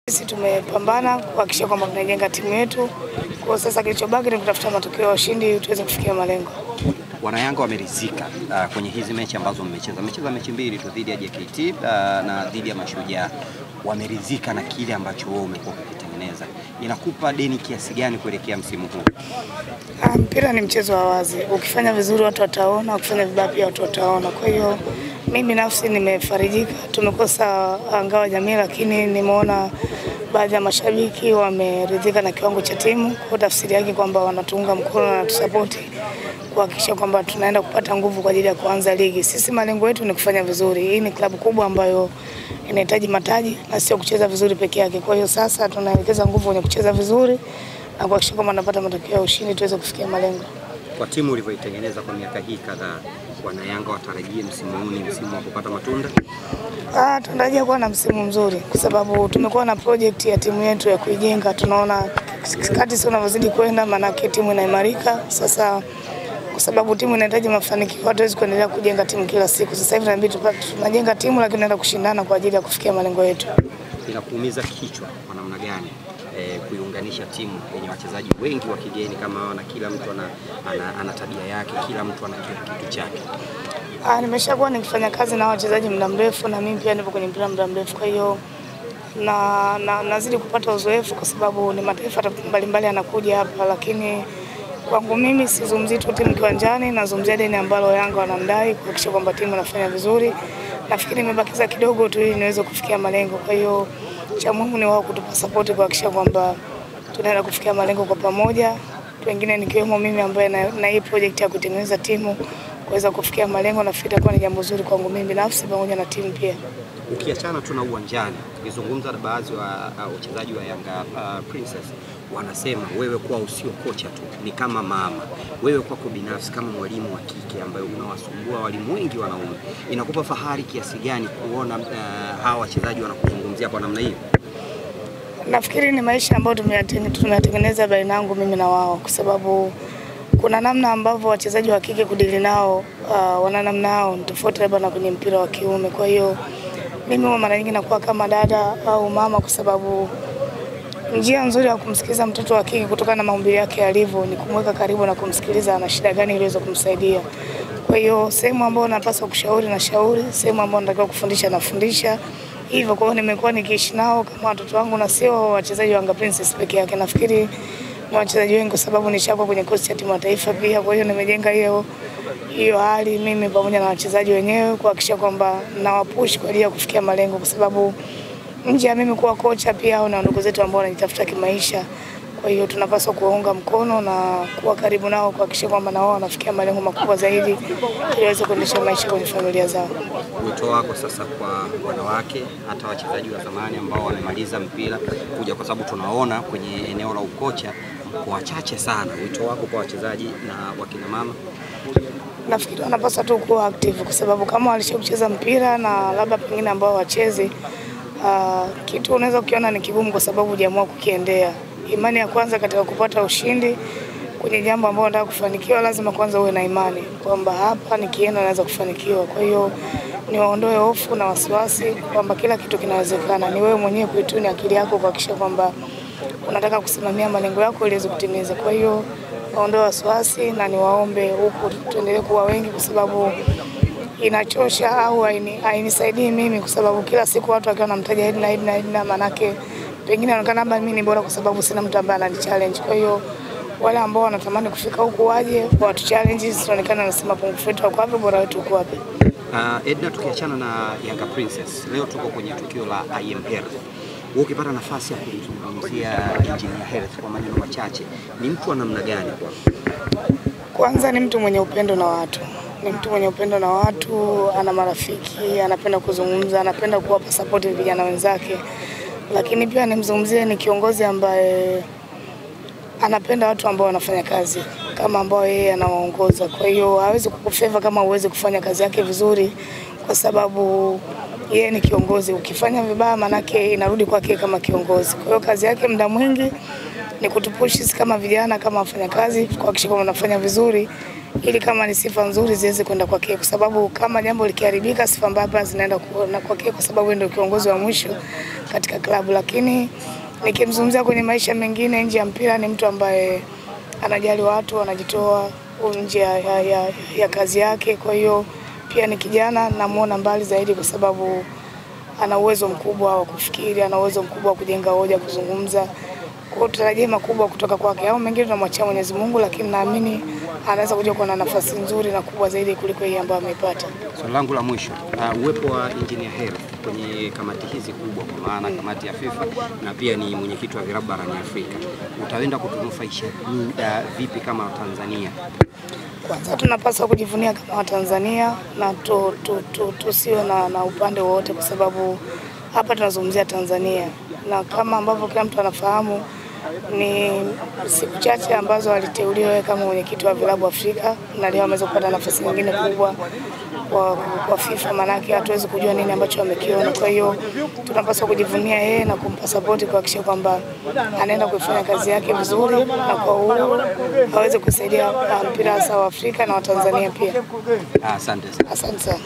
Sisi tumepambana kuhakikisha kwamba tunajenga timu yetu. Kwa sasa kilichobaki ni kutafuta matokeo ya ushindi tuweze kufikia malengo. Wanayanga wameridhika kwenye hizi mechi ambazo mmecheza. Mmecheza mechi mbili tu dhidi ya JKT na dhidi ya Mashujaa. Wameridhika na kile ambacho wao umekuwa ukitengeneza. Inakupa deni kiasi gani kuelekea msimu huu? Mpira ni mchezo wa wazi. Ukifanya vizuri watu wataona, ukifanya vibaya pia watu wataona. Kwa hiyo mimi nafsi nimefarijika. Tumekosa ngao jamii, lakini nimeona baadhi ya mashabiki wameridhika na kiwango cha timu. Kwa tafsiri yake kwamba wanatuunga mkono na tusapoti kuhakikisha kwamba tunaenda kupata nguvu kwa ajili ya kuanza ligi. Sisi malengo yetu ni kufanya vizuri. Hii ni klabu kubwa ambayo inahitaji mataji na sio kucheza vizuri peke yake. Kwa hiyo sasa tunaelekeza nguvu kwenye kucheza vizuri na kuhakikisha kwamba tunapata matokeo ya ushindi tuweze kufikia malengo. Kwa timu ulivyoitengeneza kwa miaka hii kadhaa, Wanayanga watarajie msimu huu ni msimu wa kupata matunda? Tunatarajia kuwa na msimu mzuri kwa sababu tumekuwa na project ya timu yetu ya kuijenga. Tunaona kati sio unavyozidi kwenda maana timu inaimarika. Sasa kwa sababu timu inahitaji mafanikio, hatuwezi kuendelea kujenga timu kila siku. Sasa hivi inabidi tunajenga timu lakini tunaenda kushindana kwa ajili ya kufikia malengo yetu. Inakuumiza kichwa kwa namna gani kuiunganisha timu yenye wachezaji wengi wa kigeni kama hao na kila mtu ana tabia yake, kila mtu ana kitu chake? Nimeshakuwa nikifanya kazi na wachezaji muda mrefu na mimi pia nipo kwenye mpira muda mrefu, kwa hiyo nazidi kupata uzoefu kwa sababu ni mataifa mbalimbali yanakuja hapa, lakini kwangu mimi sizungumzii tu timu kiwanjani, nazungumzia deni ambalo Yanga wanamdai kuhakikisha kwamba timu inafanya vizuri. Nafikiri nimebakiza kidogo tu ili niweze kufikia malengo. Kwa hiyo cha muhimu ni wao kutupa support kuhakikisha kwamba tunaenda kufikia malengo kwa pamoja. Wengine nikiwemo mimi ambaye na hii project ya kutengeneza timu kuweza kufikia malengo, nafikiri itakuwa ni jambo zuri kwangu mimi binafsi pamoja na timu pia. Ukiachana tuna uwanjani, ukizungumza na baadhi wa wachezaji wa Yanga Princess, wanasema wewe kwa usio kocha tu, ni kama mama. Wewe kwako binafsi kama mwalimu wa kike ambaye unawasumbua walimu wengi wanaume, inakupa fahari kiasi gani kuona hawa wachezaji wanakuzungumzia kwa namna hiyo? Nafikiri ni maisha ambayo tumeyatengeneza baina yangu mimi na wao, kwa sababu kuna namna ambavyo wachezaji wa kike kudili nao wana namna yao tofauti labda na kwenye mpira wa kiume. Kwa hiyo mimi mara nyingi nakuwa kama dada au mama, kwa sababu njia nzuri ya kumsikiliza mtoto wa kike kutokana na maumbile yake alivyo ni kumweka karibu na kumsikiliza ana shida gani ili aweze kumsaidia. Kwa hiyo sehemu ambayo napaswa kushauri na shauri, sehemu ambayo natakiwa kufundisha nafundisha. Hivyo kwa hiyo nimekuwa nikiishi nao kama watoto wangu na sio wachezaji wa Yanga Princess peke yake. Nafikiri ni wachezaji wengi kwa sababu nishakuwa kwenye kosi ya timu ya taifa pia. Kwa hiyo nimejenga hiyo hali mimi pamoja na wachezaji wenyewe kuhakikisha kwamba nawapush kwa ajili ya kufikia malengo, kwa sababu nje ya mimi kuwa kocha pia au na ndugu zetu ambao wanajitafuta kimaisha. Kwa hiyo tunapaswa kuwaunga mkono na kuwa karibu nao kuhakikisha kwamba na wao wanafikia malengo makubwa zaidi ili waweze kuendesha maisha kwenye familia zao. Wito wako sasa kwa wanawake hata wachezaji wa zamani ambao wamemaliza mpira kuja, kwa sababu tunaona kwenye eneo la ukocha kwa wachache sana, wito wako kwa wachezaji na wakina mama? Nafikiri wanapaswa tu kuwa active, kwa sababu kama walishacheza mpira na labda pengine ambao wacheze kitu unaweza kukiona ni kigumu kwa sababu hujaamua kukiendea. Imani ya kwanza katika kupata ushindi kwenye jambo ambalo unataka kufanikiwa, lazima kwanza uwe na imani kwamba hapa nikienda naweza kufanikiwa. Kwa hiyo ni waondoe hofu na wasiwasi kwamba kila kitu kinawezekana. Ni wewe mwenyewe kuituni akili yako kuhakikisha kwamba unataka kusimamia malengo yako ili uweze kutimiza. Kwa hiyo waondoe wasiwasi na niwaombe huku tuendelee kuwa wengi, kwa sababu inachosha au hainisaidii mimi, kwa sababu kila siku watu wakiwa wanamtaja Edna manake pengine anaonekana labda mimi ni bora kwa sababu sina mtu ambaye anani challenge. Kwa hiyo wale ambao wanatamani kufika huku waje watu challenge, sionekana nasema pungufu wetu wako wapi, bora wetu uko wapi. Edna, tukiachana na Yanga Princess, leo tuko kwenye tukio la IM Health. Wewe ukipata nafasi ya kuzungumzia Engineer Health kwa maneno machache, ni mtu wa namna gani kwa? Kwanza ni mtu mwenye upendo na watu. Ni mtu mwenye upendo na watu, ana marafiki, anapenda kuzungumza, anapenda kuwapa support vijana wenzake. Lakini pia nimzungumzie ni kiongozi ambaye anapenda watu ambao wanafanya kazi kama ambao yeye anawaongoza. Kwa hiyo hawezi kukufeva kama uweze kufanya kazi yake vizuri, kwa sababu yeye ni kiongozi. Ukifanya vibaya manake inarudi kwake kama kiongozi. Kwa hiyo kazi yake muda mwingi ni kutupushi kama vijana, kama wafanya kazi, kuhakikisha kwamba wanafanya vizuri ili kama ni sifa nzuri ziweze kwenda kwake, kwa sababu kama jambo likiharibika sifa mbaya zinaenda kwake, kwa sababu ndio kiongozi wa mwisho katika klabu. Lakini nikimzungumzia kwenye maisha mengine nje ya mpira, ni mtu ambaye anajali watu, anajitoa nje ya kazi yake. Kwa hiyo pia ni kijana, namuona mbali zaidi kwa sababu ana uwezo mkubwa wa kufikiri, ana uwezo mkubwa wa kujenga hoja, kuzungumza. Kwa tutarajia makubwa kutoka kwake. Au mengine tunamwachia Mwenyezi Mungu, lakini naamini anaweza kuja kuwa na nafasi nzuri na kubwa zaidi kuliko hii ambayo ameipata. Swali langu la mwisho, uwepo wa Engineer Hersi kwenye kamati hizi kubwa, kwa maana kamati ya FIFA na pia ni mwenyekiti wa vilabu barani Afrika, utaenda kutunufaisha vipi kama Tanzania? Kwanza tunapaswa kujivunia kama Tanzania na tusiwe na upande wote, kwa sababu hapa tunazungumzia Tanzania, na kama ambavyo kila mtu anafahamu ni siku chache ambazo aliteuliwa kama mwenyekiti wa vilabu Afrika, na leo ameweza kupata nafasi nyingine kubwa kwa FIFA, manake hatuwezi kujua nini ambacho amekiona. Kwa hiyo tunapaswa kujivunia yeye na kumpa support kuhakikisha kwamba anaenda kufanya kazi yake vizuri na kwa uhuru aweze kusaidia mpira hasa wa Afrika na wa Tanzania pia. Asante sana.